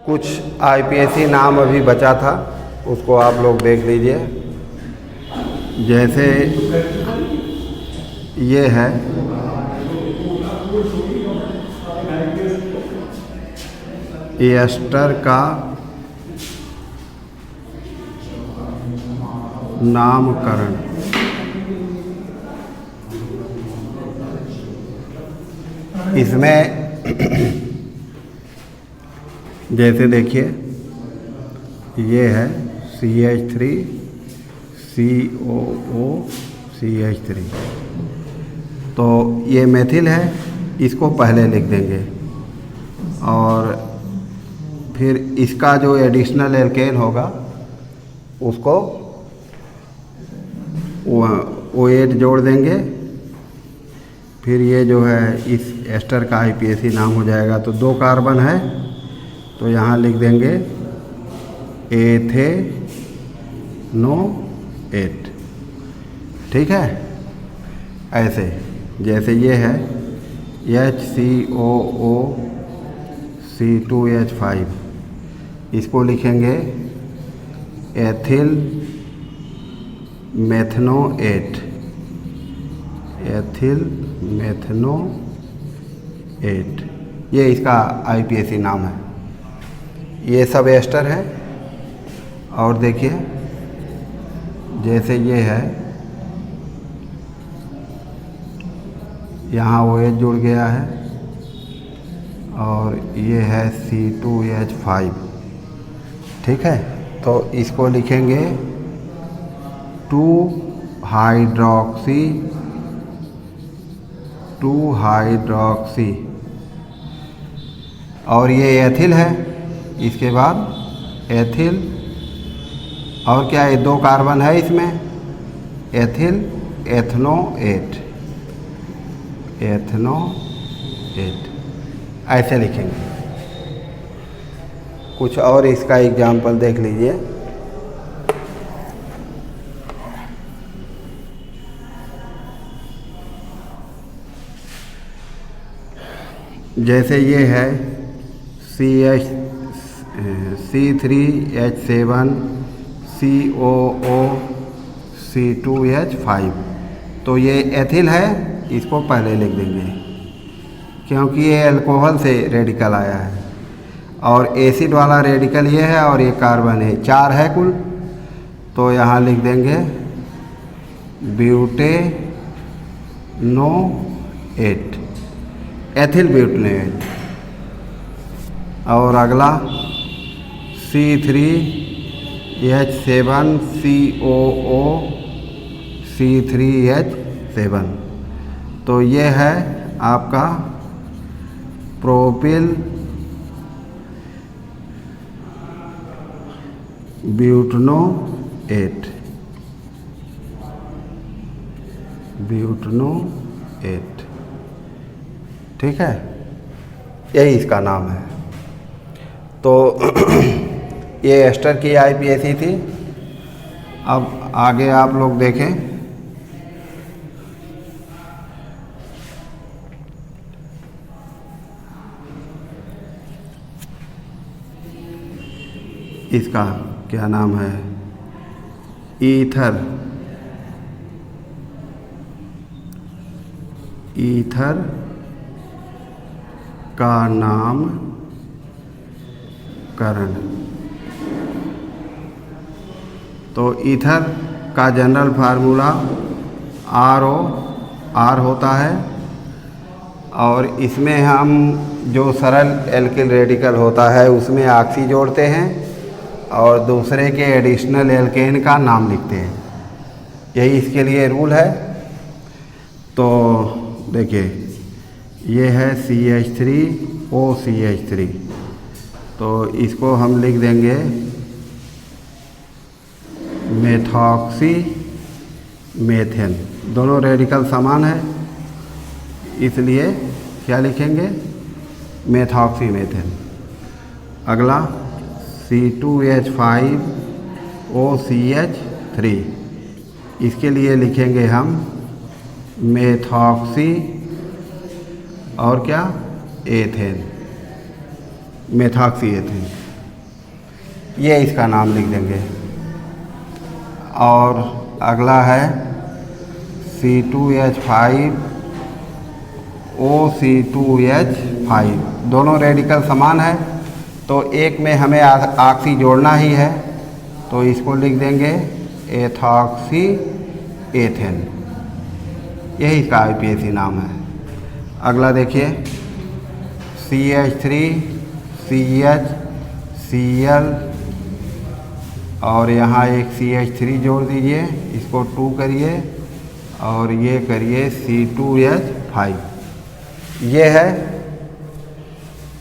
कुछ आईपीएसी नाम अभी बचा था, उसको आप लोग देख लीजिए। जैसे ये है एस्टर का नामकरण। इसमें जैसे देखिए ये है CH3 COOCH3, तो ये मेथिल है, इसको पहले लिख देंगे। और फिर इसका जो एडिशनल एल्केन होगा उसको OH जोड़ देंगे। फिर ये जो है इस एस्टर का आईपीएसी नाम हो जाएगा। तो 2 कार्बन है तो यहाँ लिख देंगे एथेनोएट। ठीक है, ऐसे जैसे ये है HCOOC2H5, इसको लिखेंगे एथिल मेथनोएट, एथिल मेथनोएट, ये इसका आईपीएसी नाम है। ये सब एस्टर है। और देखिए जैसे ये है, यहाँ OH जुड़ गया है और ये है C2H5। ठीक है, तो इसको लिखेंगे 2-हाइड्रॉक्सी। और ये एथिल है, इसके बाद एथिल, और क्या है, 2 कार्बन है इसमें, एथिल एथनोएट, ऐसे लिखेंगे। कुछ और इसका एग्जाम्पल देख लीजिए। जैसे ये है C3H7 COOC2H5, तो ये एथिल है, इसको पहले लिख देंगे क्योंकि ये अल्कोहल से रेडिकल आया है। और एसिड वाला रेडिकल ये है और ये कार्बन है, 4 है कुल, तो यहाँ लिख देंगे ब्यूटेनोएट, एथिल ब्यूटेनोएट। और अगला C3H7 COOC3H7, तो ये है आपका प्रोपिल ब्यूटेनोएट, ठीक है, यही इसका नाम है। तो ये एस्टर की आईपीएसी थी। अब आगे आप लोग देखें, इसका क्या नाम है, ईथर का नामकरण। तो ईथर का जनरल फार्मूला ROR होता है, और इसमें हम जो सरल एल्किल रेडिकल होता है उसमें ऑक्सी जोड़ते हैं और दूसरे के एडिशनल एल्केन का नाम लिखते हैं। यही इसके लिए रूल है। तो देखिए ये है CH3OCH3, तो इसको हम लिख देंगे मेथॉक्सी मेथेन। दोनों रेडिकल समान है, इसलिए क्या लिखेंगे, मेथॉक्सी मेथेन। अगला C2H5OCH3, इसके लिए लिखेंगे हम मेथॉक्सी और क्या, एथेन, मेथॉक्सी एथेन, ये इसका नाम लिख देंगे। और अगला है C2H5OC2H5, दोनों रेडिकल समान है तो एक में हमें ऑक्सी जोड़ना ही है, तो इसको लिख देंगे एथॉक्सी एथेन, यही इसका IPAC नाम है। अगला देखिए CH3CHCl और यहाँ एक CH3 जोड़ दीजिए, इसको 2 करिए और ये करिए C2H5, ये है।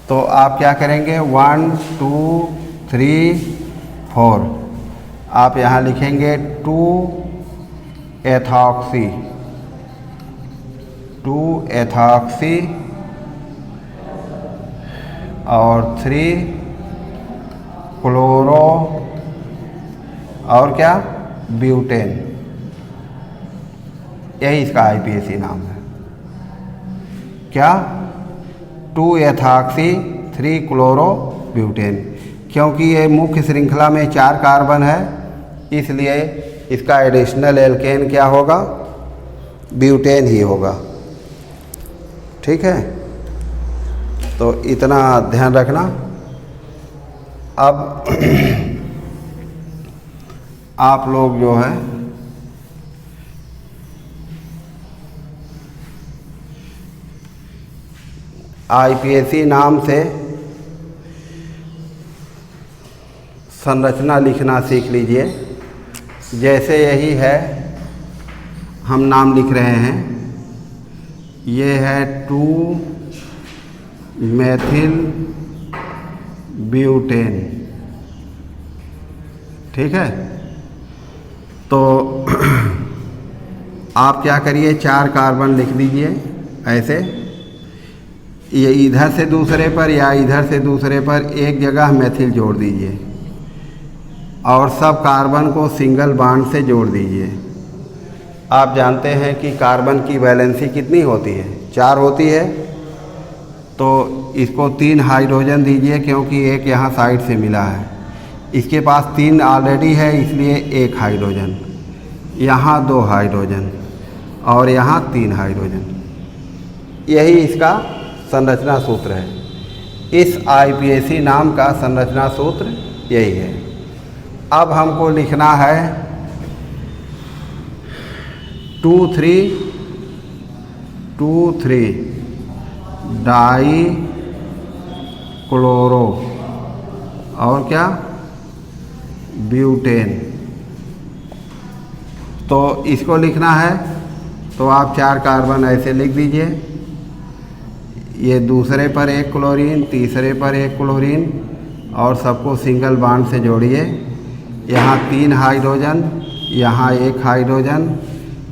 तो आप क्या करेंगे 1 2 3 4, आप यहाँ लिखेंगे 2 एथॉक्सी और 3 क्लोरो और क्या ब्यूटेन, यही इसका IPAC नाम है। क्या 2 एथॉक्सी 3 क्लोरो ब्यूटेन, क्योंकि ये मुख्य श्रृंखला में 4 कार्बन है इसलिए इसका एडिशनल एल्केन क्या होगा, ब्यूटेन ही होगा। ठीक है, तो इतना ध्यान रखना। अब आप लोग जो है IPAC नाम से संरचना लिखना सीख लीजिए। जैसे यही है, हम नाम लिख रहे हैं, ये है 2 मेथिल ब्यूटेन, ठीक है। तो आप क्या करिए 4 कार्बन लिख दीजिए ऐसे, ये इधर से दूसरे पर या इधर से दूसरे पर एक जगह मेथिल जोड़ दीजिए और सब कार्बन को सिंगल बॉन्ड से जोड़ दीजिए। आप जानते हैं कि कार्बन की वैलेंसी कितनी होती है, 4 होती है, तो इसको 3 हाइड्रोजन दीजिए क्योंकि एक यहाँ साइड से मिला है। इसके पास 3 ऑलरेडी है इसलिए 1 हाइड्रोजन, यहाँ 2 हाइड्रोजन और यहाँ 3 हाइड्रोजन, यही इसका संरचना सूत्र है। इस IPAC नाम का संरचना सूत्र यही है। अब हमको लिखना है 2,3 डाई क्लोरो और क्या ब्यूटेन, तो इसको लिखना है तो आप 4 कार्बन ऐसे लिख दीजिए, ये दूसरे पर 1 क्लोरीन, तीसरे पर 1 क्लोरीन और सबको सिंगल बॉन्ड से जोड़िए। यहाँ 3 हाइड्रोजन, यहाँ 1 हाइड्रोजन,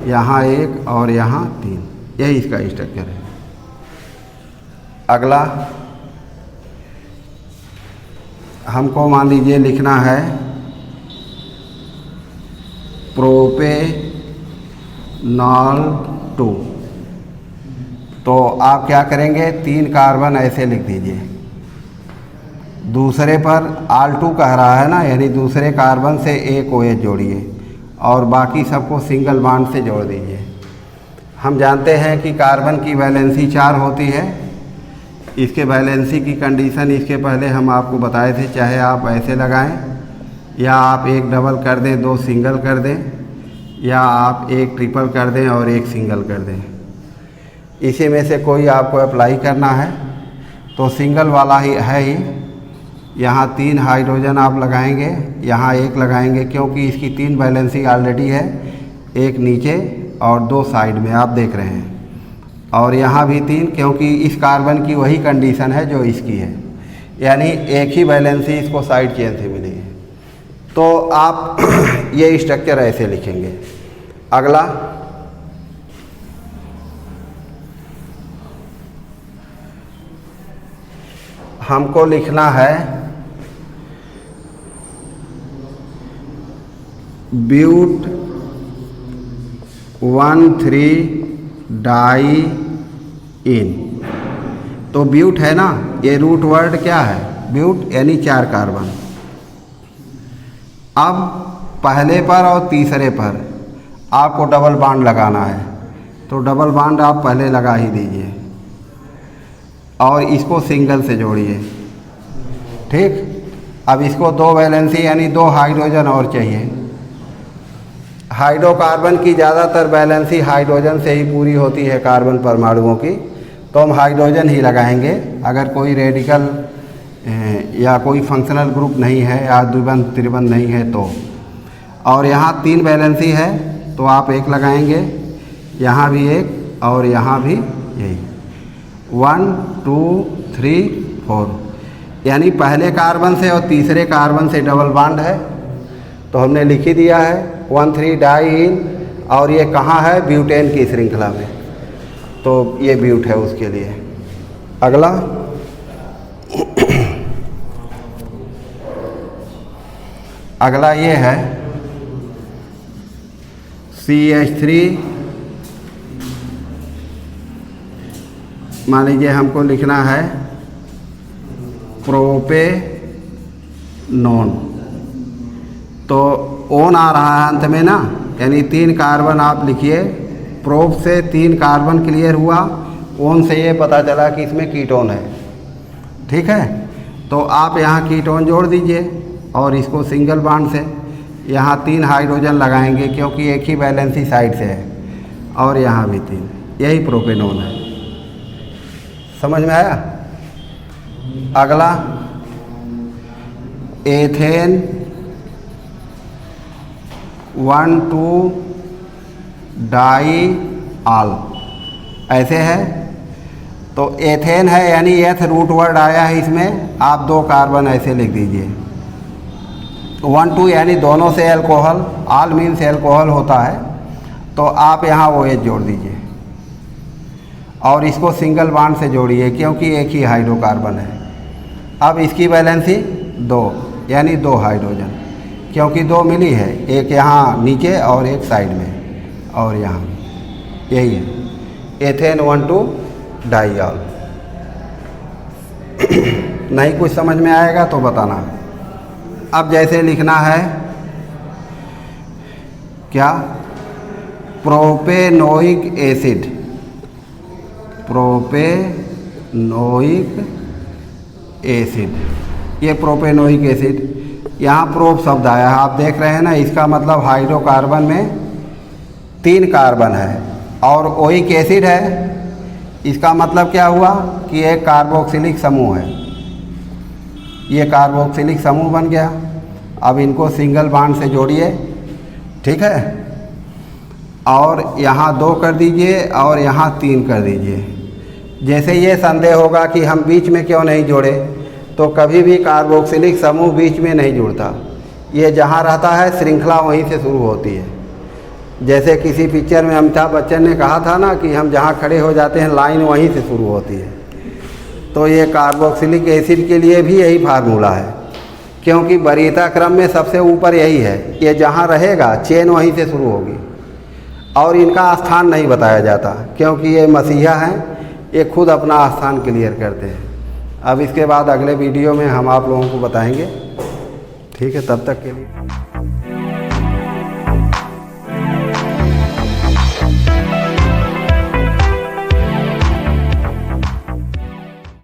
यहाँ 1 और यहाँ 3, यही इसका स्ट्रक्चर है। अगला हमको मान लीजिए लिखना है प्रोपेनॉल 2, तो आप क्या करेंगे 3 कार्बन ऐसे लिख दीजिए, दूसरे पर ऑल2 कह रहा है ना, यानी दूसरे कार्बन से 1 OH जोड़िए और बाकी सबको सिंगल बॉन्ड से जोड़ दीजिए। हम जानते हैं कि कार्बन की वैलेंसी 4 होती है, इसके वैलेंसी की कंडीशन इसके पहले हम आपको बताए थे, चाहे आप ऐसे लगाएं या आप 1 डबल कर दें, 2 सिंगल कर दें, या आप 1 ट्रिपल कर दें और 1 सिंगल कर दें। इसी में से कोई आपको अप्लाई करना है तो सिंगल वाला ही है ही। यहाँ 3 हाइड्रोजन आप लगाएंगे, यहाँ 1 लगाएंगे क्योंकि इसकी 3 वैलेंसी ऑलरेडी है, 1 नीचे और 2 साइड में आप देख रहे हैं, और यहाँ भी 3 क्योंकि इस कार्बन की वही कंडीशन है जो इसकी है, यानी एक ही वैलेंसी इसको साइड चेन से मिली है। तो आप ये स्ट्रक्चर ऐसे लिखेंगे। अगला हमको लिखना है ब्यूट 1,3 डाई इन, तो ब्यूट है ना, ये रूट वर्ड क्या है, ब्यूट यानी 4 कार्बन। अब पहले पर और तीसरे पर आपको डबल बॉन्ड लगाना है, तो डबल बॉन्ड आप पहले लगा ही दीजिए और इसको सिंगल से जोड़िए। ठीक, अब इसको 2 वैलेंसी यानी 2 हाइड्रोजन और चाहिए। हाइड्रोकार्बन की ज़्यादातर वैलेंसी हाइड्रोजन से ही पूरी होती है कार्बन परमाणुओं की, तो हम हाइड्रोजन ही लगाएंगे। अगर कोई रेडिकल या कोई फंक्शनल ग्रुप नहीं है या द्विबंध त्रिबंध नहीं है तो। और यहाँ 3 वैलेंसी है तो आप 1 लगाएंगे, यहाँ भी 1 और यहाँ भी यही 1 2 3 4, यानी पहले कार्बन से और तीसरे कार्बन से डबल बॉन्ड है, तो हमने लिख ही दिया है 1,3 डाईन। और ये कहाँ है, ब्यूटेन की श्रृंखला में, तो ये ब्यूट है उसके लिए। अगला अगला ये है CH3। मान लीजिए हमको लिखना है प्रोपेनॉन, तो ओन आ रहा है अंत में ना, यानी 3 कार्बन आप लिखिए। प्रोप से 3 कार्बन क्लियर हुआ, ओन से ये पता चला कि इसमें कीटोन है। ठीक है, तो आप यहाँ कीटोन जोड़ दीजिए और इसको सिंगल बॉन्ड से यहाँ 3 हाइड्रोजन लगाएंगे क्योंकि एक ही वैलेंसी साइड से है, और यहाँ भी 3, यही प्रोपेनॉन है। समझ में आया। अगला एथेन 1,2 डाई आल, ऐसे है। तो एथेन है यानी एथ रूट वर्ड आया है इसमें, आप 2 कार्बन ऐसे लिख दीजिए। 1,2 यानी दोनों से एल्कोहल, आल मीन से एल्कोहल होता है, तो आप यहाँ वो एच जोड़ दीजिए और इसको सिंगल बॉन्ड से जोड़िए क्योंकि एक ही हाइड्रोकार्बन है। अब इसकी वैलेंसी 2 यानी 2 हाइड्रोजन, क्योंकि 2 मिली है, एक यहाँ नीचे और एक साइड में और यहाँ, यही है एथेन 1,2 डाईऑल। नहीं कुछ समझ में आएगा तो बताना। अब जैसे लिखना है क्या, प्रोपेनोइक एसिड, प्रोपेनोइक एसिड, ये प्रोपेनोइक एसिड, यहाँ प्रोप शब्द आया है, आप देख रहे हैं ना, इसका मतलब हाइड्रोकार्बन में 3 कार्बन है और ओइक एसिड है, इसका मतलब क्या हुआ कि एक कार्बोक्सिलिक समूह है, ये कार्बोक्सिलिक समूह बन गया। अब इनको सिंगल बॉन्ड से जोड़िए। ठीक है, और यहाँ 2 कर दीजिए और यहाँ 3 कर दीजिए। जैसे ये संदेह होगा कि हम बीच में क्यों नहीं जोड़े, तो कभी भी कार्बोक्सिलिक समूह बीच में नहीं जुड़ता, ये जहाँ रहता है श्रृंखला वहीं से शुरू होती है। जैसे किसी पिक्चर में अमिताभ बच्चन ने कहा था ना कि हम जहाँ खड़े हो जाते हैं लाइन वहीं से शुरू होती है, तो ये कार्बोक्सिलिक एसिड के लिए भी यही फार्मूला है, क्योंकि वरीयता क्रम में सबसे ऊपर यही है, ये जहाँ रहेगा चेन वहीं से शुरू होगी और इनका स्थान नहीं बताया जाता क्योंकि ये मसीहा हैं, ये खुद अपना स्थान क्लियर करते हैं। अब इसके बाद अगले वीडियो में हम आप लोगों को बताएंगे। ठीक है, तब तक के लिए।